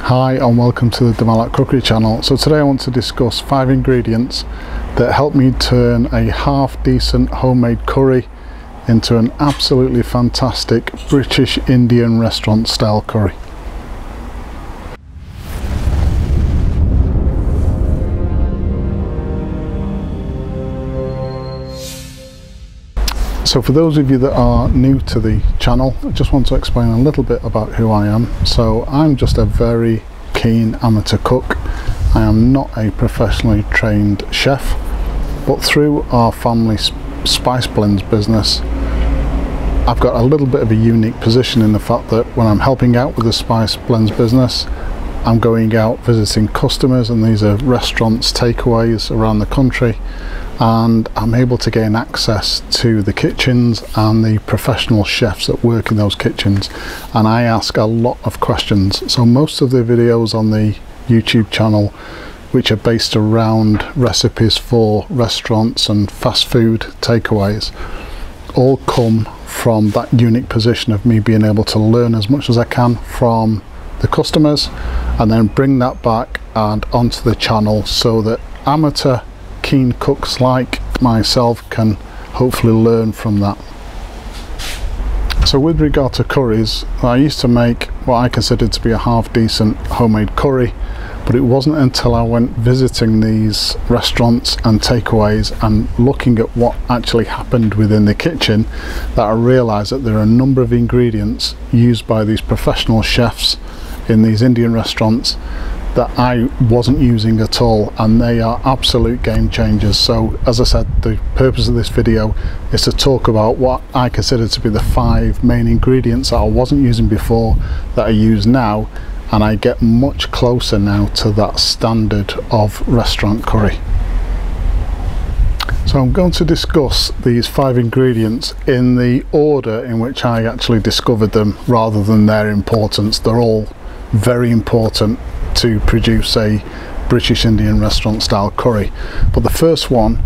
Hi and welcome to the Malat cookery channel. So today I want to discuss 5 ingredients that help me turn a half decent homemade curry into an absolutely fantastic British Indian restaurant style curry. So for those of you that are new to the channel, I just want to explain a little bit about who I am. So I'm just a very keen amateur cook. I am not a professionally trained chef, but through our family spice blends business, I've got a little bit of a unique position in the fact that when I'm helping out with the spice blends business, I'm going out visiting customers, and these are restaurants, takeaways around the country, and I'm able to gain access to the kitchens and the professional chefs that work in those kitchens, and I ask a lot of questions. So most of the videos on the YouTube channel, which are based around recipes for restaurants and fast food takeaways, all come from that unique position of me being able to learn as much as I can from the customers and then bring that back and onto the channel so that amateur keen cooks like myself can hopefully learn from that. So with regard to curries, I used to make what I considered to be a half decent homemade curry, but it wasn't until I went visiting these restaurants and takeaways and looking at what actually happened within the kitchen that I realized that there are a number of ingredients used by these professional chefs in these Indian restaurants that I wasn't using at all, and they are absolute game changers. So as I said, the purpose of this video is to talk about what I consider to be the 5 main ingredients that I wasn't using before that I use now, and I get much closer now to that standard of restaurant curry. So I'm going to discuss these 5 ingredients in the order in which I actually discovered them rather than their importance. They're all very important to produce a British Indian restaurant style curry, but the first one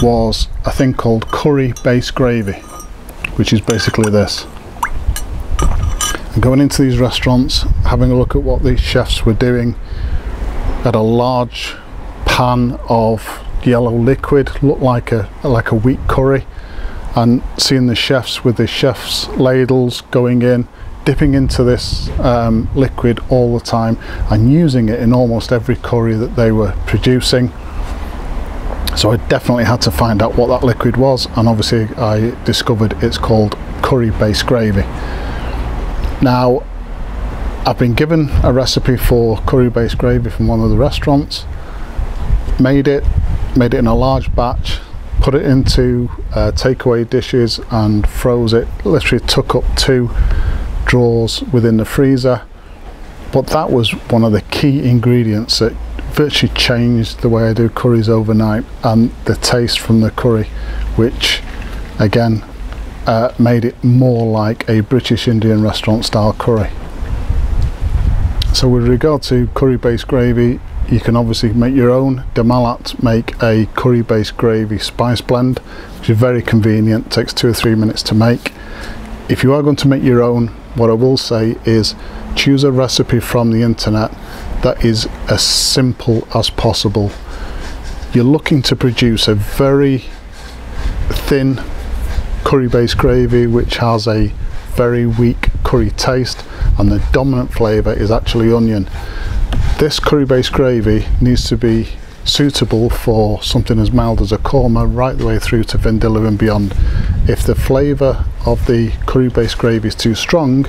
was a thing called curry base gravy, which is basically this. And going into these restaurants, having a look at what these chefs were doing, had a large pan of yellow liquid, looked like a wheat curry, and seeing the chefs with the chef's ladles going in, dipping into this liquid all the time and using it in almost every curry that they were producing. So I definitely had to find out what that liquid was, and obviously I discovered it's called curry base gravy. Now I've been given a recipe for curry base gravy from one of the restaurants, made it in a large batch, put it into takeaway dishes and froze it. Literally took up 2 drawers within the freezer, but that was one of the key ingredients that virtually changed the way I do curries overnight, and the taste from the curry, which again made it more like a British Indian restaurant style curry. So with regard to curry based gravy, you can obviously make your own. The Malat make a curry based gravy spice blend, which is very convenient, takes 2 or 3 minutes to make. If you are going to make your own, what I will say is choose a recipe from the internet that is as simple as possible. You're looking to produce a very thin curry based gravy which has a very weak curry taste, and the dominant flavour is actually onion. This curry based gravy needs to be suitable for something as mild as a korma right the way through to vindaloo and beyond. If the flavour of the curry based gravy is too strong,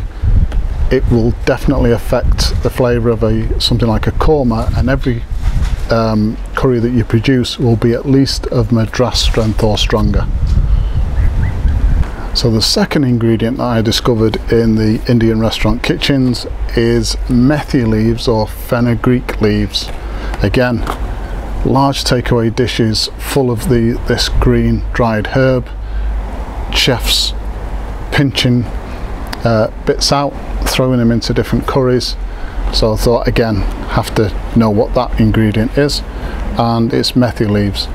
it will definitely affect the flavour of something like a korma, and every curry that you produce will be at least of Madras strength or stronger. So the second ingredient that I discovered in the Indian restaurant kitchens is methi leaves or fenugreek leaves. Again, large takeaway dishes full of this green dried herb, chefs pinching bits out, throwing them into different curries. So I thought, again, have to know what that ingredient is, and it's methi leaves.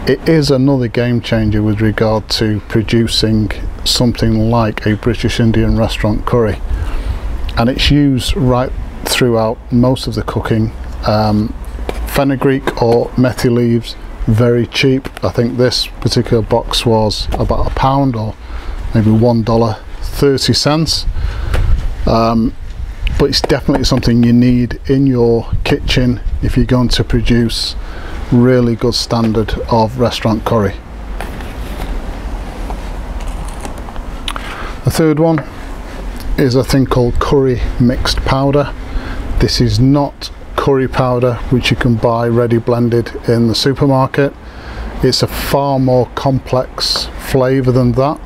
It is another game changer with regard to producing something like a British Indian restaurant curry, and it's used right throughout most of the cooking. Fenugreek or methi leaves, very cheap. I think this particular box was about £1 or maybe $1.30. But it's definitely something you need in your kitchen if you're going to produce really good standard of restaurant curry. The third one is a thing called curry mixed powder. This is not curry powder which you can buy ready blended in the supermarket. It's a far more complex flavour than that.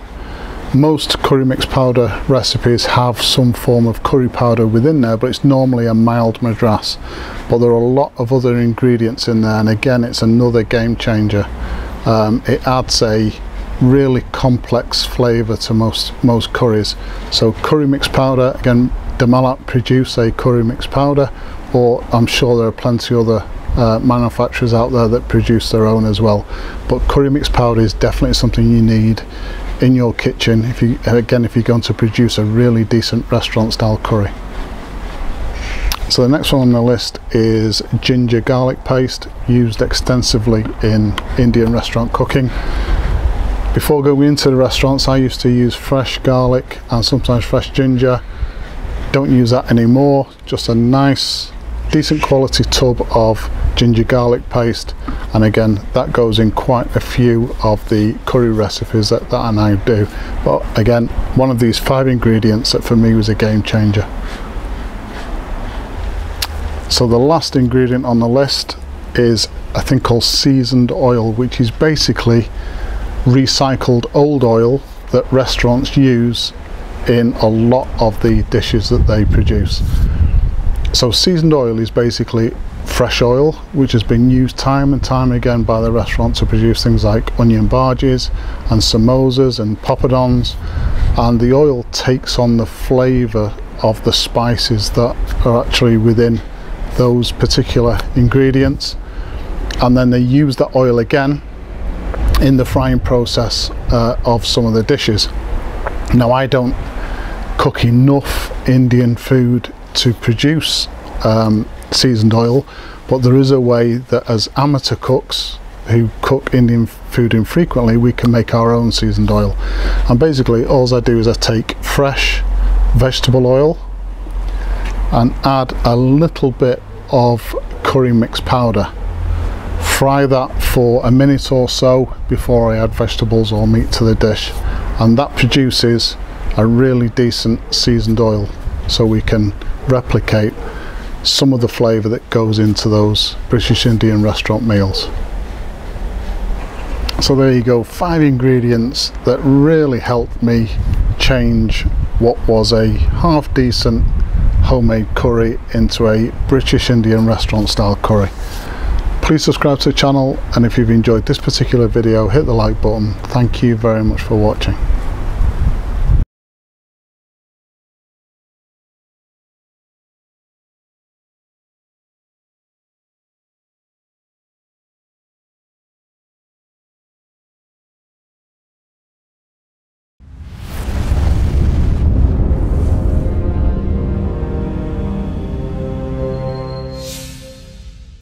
Most curry mixed powder recipes have some form of curry powder within there, but it's normally a mild madras. But there are a lot of other ingredients in there, and again, it's another game changer. It adds a really complex flavour to most curries. So curry mixed powder, again, the Malat produce a curry mixed powder, or I'm sure there are plenty other manufacturers out there that produce their own as well. But curry mixed powder is definitely something you need in your kitchen if you're going to produce a really decent restaurant style curry. So the next one on the list is ginger garlic paste, used extensively in Indian restaurant cooking. Before going into the restaurants, I used to use fresh garlic and sometimes fresh ginger. Don't use that anymore, just a nice decent quality tub of ginger garlic paste, and again that goes in quite a few of the curry recipes that I now do. But again, one of these 5 ingredients that for me was a game changer. So the last ingredient on the list is a thing called seasoned oil, which is basically recycled old oil that restaurants use in a lot of the dishes that they produce. So seasoned oil is basically fresh oil which has been used time and time again by the restaurant to produce things like onion bhajis and samosas and poppadoms, and the oil takes on the flavour of the spices that are actually within those particular ingredients, and then they use that oil again in the frying process of some of the dishes. Now, I don't cook enough Indian food to produce seasoned oil, but there is a way that as amateur cooks who cook Indian food infrequently, we can make our own seasoned oil. And basically all I do is I take fresh vegetable oil and add a little bit of curry mixed powder, fry that for a minute or so before I add vegetables or meat to the dish, and that produces a really decent seasoned oil, so we can replicate some of the flavour that goes into those British Indian restaurant meals. So there you go, 5 ingredients that really helped me change what was a half decent homemade curry into a British Indian restaurant style curry. Please subscribe to the channel, and if you've enjoyed this particular video, hit the like button. Thank you very much for watching.